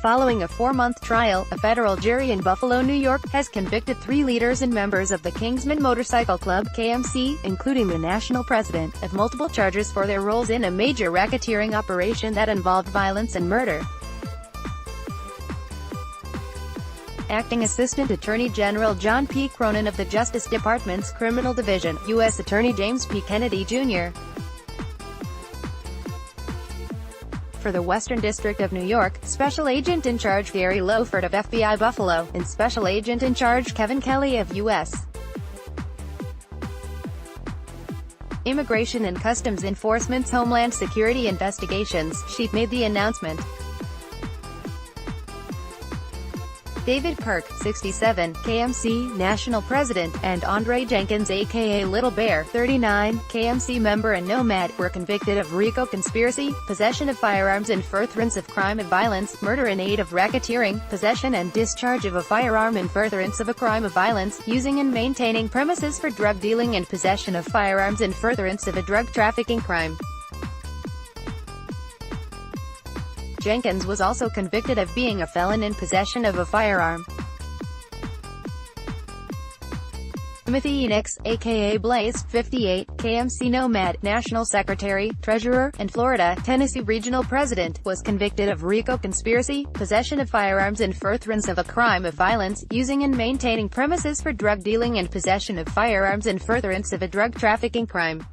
Following a 4-month trial, a federal jury in Buffalo, New York, has convicted 3 leaders and members of the Kingsmen Motorcycle Club (KMC), including the national president, of multiple charges for their roles in a major racketeering operation that involved violence and murder. Acting Assistant Attorney General John P. Cronan of the Justice Department's Criminal Division, U.S. Attorney James P. Kennedy, Jr. For the Western District of New York, Special Agent in Charge Gary Loeffert of FBI Buffalo, and Special Agent in Charge Kevin Kelly of U.S. Immigration and Customs Enforcement's Homeland Security Investigations, she made the announcement. David Perk, 67, KMC National President, and Andre Jenkins aka Little Bear, 39, KMC member and nomad, were convicted of RICO conspiracy, possession of firearms in furtherance of crime and violence, murder in aid of racketeering, possession and discharge of a firearm in furtherance of a crime of violence, using and maintaining premises for drug dealing and possession of firearms in furtherance of a drug trafficking crime. Jenkins was also convicted of being a felon in possession of a firearm. Timothy Enix, aka Blaze, 58, KMC nomad, National Secretary, Treasurer, and Florida, Tennessee Regional President, was convicted of RICO conspiracy, possession of firearms in furtherance of a crime of violence, using and maintaining premises for drug dealing and possession of firearms in furtherance of a drug trafficking crime.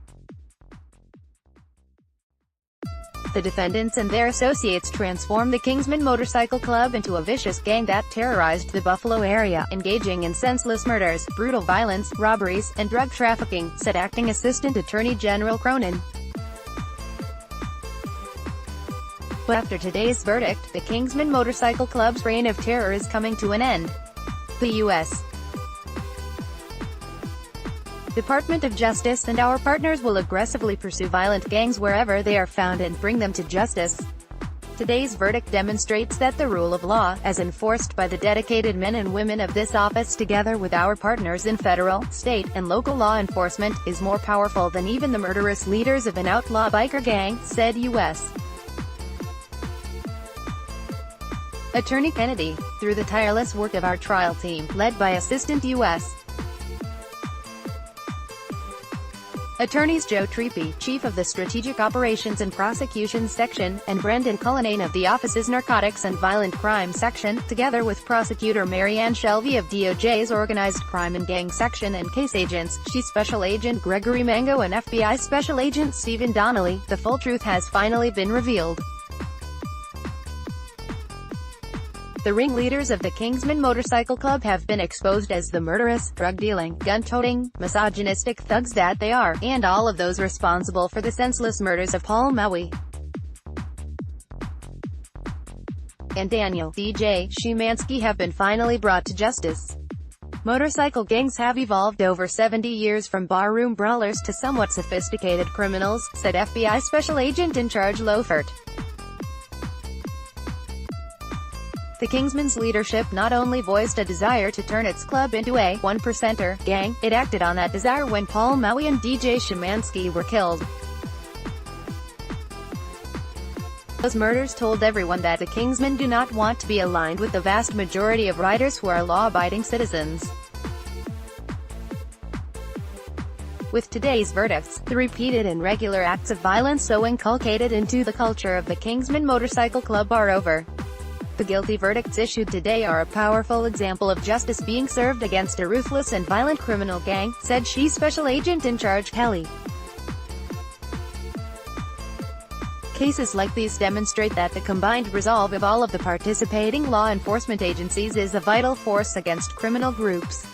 The defendants and their associates transformed the Kingsmen Motorcycle Club into a vicious gang that terrorized the Buffalo area, engaging in senseless murders, brutal violence, robberies, and drug trafficking, said Acting Assistant Attorney General Cronan. But after today's verdict, the Kingsmen Motorcycle Club's reign of terror is coming to an end. The U.S. Department of Justice and our partners will aggressively pursue violent gangs wherever they are found and bring them to justice. Today's verdict demonstrates that the rule of law, as enforced by the dedicated men and women of this office together with our partners in federal, state, and local law enforcement, is more powerful than even the murderous leaders of an outlaw biker gang, said U.S. Attorney Kennedy. Through the tireless work of our trial team, led by Assistant U.S. Attorneys Joe Treepy, Chief of the Strategic Operations and Prosecutions Section, and Brendan Cullinane of the Office's Narcotics and Violent Crime Section, together with Prosecutor Mary Ann Shelby of DOJ's Organized Crime and Gang Section and case agents, Chief Special Agent Gregory Mango and FBI Special Agent Stephen Donnelly, the full truth has finally been revealed. The ringleaders of the Kingsmen Motorcycle Club have been exposed as the murderous, drug-dealing, gun-toting, misogynistic thugs that they are, and all of those responsible for the senseless murders of Paul Maui and Daniel DJ Szymanski have been finally brought to justice. Motorcycle gangs have evolved over 70 years from barroom brawlers to somewhat sophisticated criminals, said FBI Special Agent in Charge Loeffert. The Kingsmen's leadership not only voiced a desire to turn its club into a one-percenter gang, it acted on that desire when Paul Maui and DJ Szymanski were killed. Those murders told everyone that the Kingsmen do not want to be aligned with the vast majority of riders who are law-abiding citizens. With today's verdicts, the repeated and regular acts of violence so inculcated into the culture of the Kingsmen Motorcycle Club are over. The guilty verdicts issued today are a powerful example of justice being served against a ruthless and violent criminal gang, said she Special Agent in Charge Kelly. Cases like these demonstrate that the combined resolve of all of the participating law enforcement agencies is a vital force against criminal groups.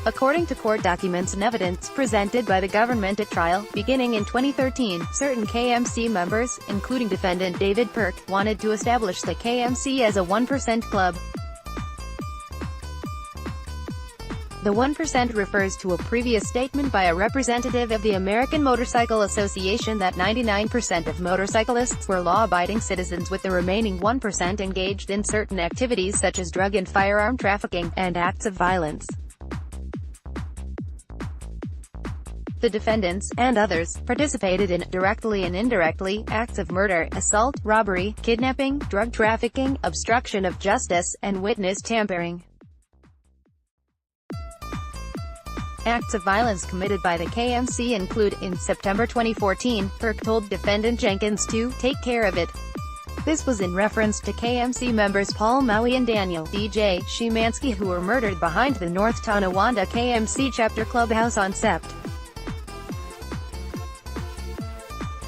According to court documents and evidence presented by the government at trial, beginning in 2013, certain KMC members, including defendant David Perk, wanted to establish the KMC as a 1% club. The 1% refers to a previous statement by a representative of the American Motorcycle Association that 99% of motorcyclists were law-abiding citizens, with the remaining 1% engaged in certain activities such as drug and firearm trafficking, and acts of violence. The defendants, and others, participated in, directly and indirectly, acts of murder, assault, robbery, kidnapping, drug trafficking, obstruction of justice, and witness tampering. Acts of violence committed by the KMC include, in September 2014, Perk told defendant Jenkins to take care of it. This was in reference to KMC members Paul Maui and Daniel DJ Szymanski, who were murdered behind the North Tonawanda KMC chapter clubhouse on Sept.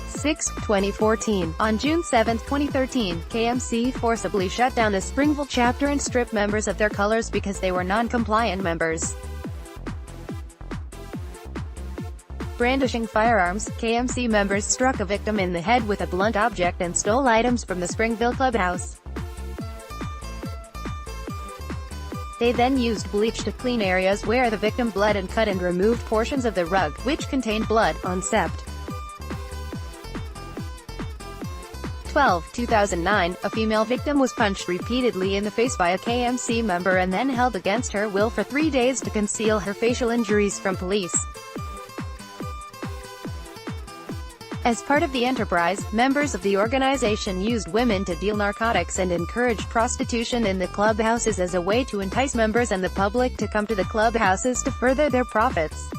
6, 2014. On June 7, 2013, KMC forcibly shut down the Springville chapter and stripped members of their colors because they were non-compliant members. Brandishing firearms, KMC members struck a victim in the head with a blunt object and stole items from the Springville clubhouse. They then used bleach to clean areas where the victim bled and cut and removed portions of the rug, which contained blood, on Sept. 12, 2009, a female victim was punched repeatedly in the face by a KMC member and then held against her will for 3 days to conceal her facial injuries from police. As part of the enterprise, members of the organization used women to deal narcotics and encouraged prostitution in the clubhouses as a way to entice members and the public to come to the clubhouses to further their profits.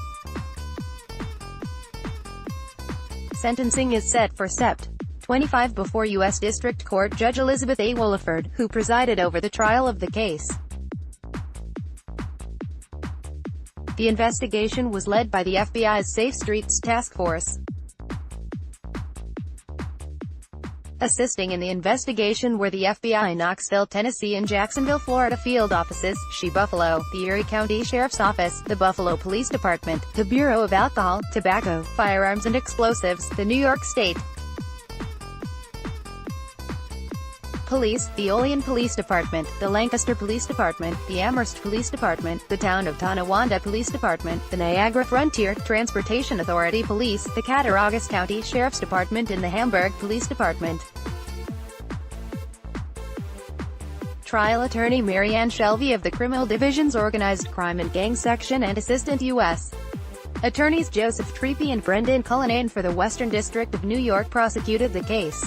Sentencing is set for Sept. 25 before U.S. District Court Judge Elizabeth A. Loeffert, who presided over the trial of the case. The investigation was led by the FBI's Safe Streets Task Force. Assisting in the investigation were the FBI Knoxville, Tennessee and Jacksonville, Florida field offices, Buffalo, the Erie County Sheriff's Office, the Buffalo Police Department, the Bureau of Alcohol, Tobacco, Firearms and Explosives, the New York State Police, the Olean Police Department, the Lancaster Police Department, the Amherst Police Department, the Town of Tonawanda Police Department, the Niagara Frontier Transportation Authority Police, the Cattaraugus County Sheriff's Department and the Hamburg Police Department. Trial attorney Mary Ann Shelby of the Criminal Division's Organized Crime and Gang Section and Assistant U.S. Attorneys Joseph Treepy and Brendan Cullinane for the Western District of New York prosecuted the case.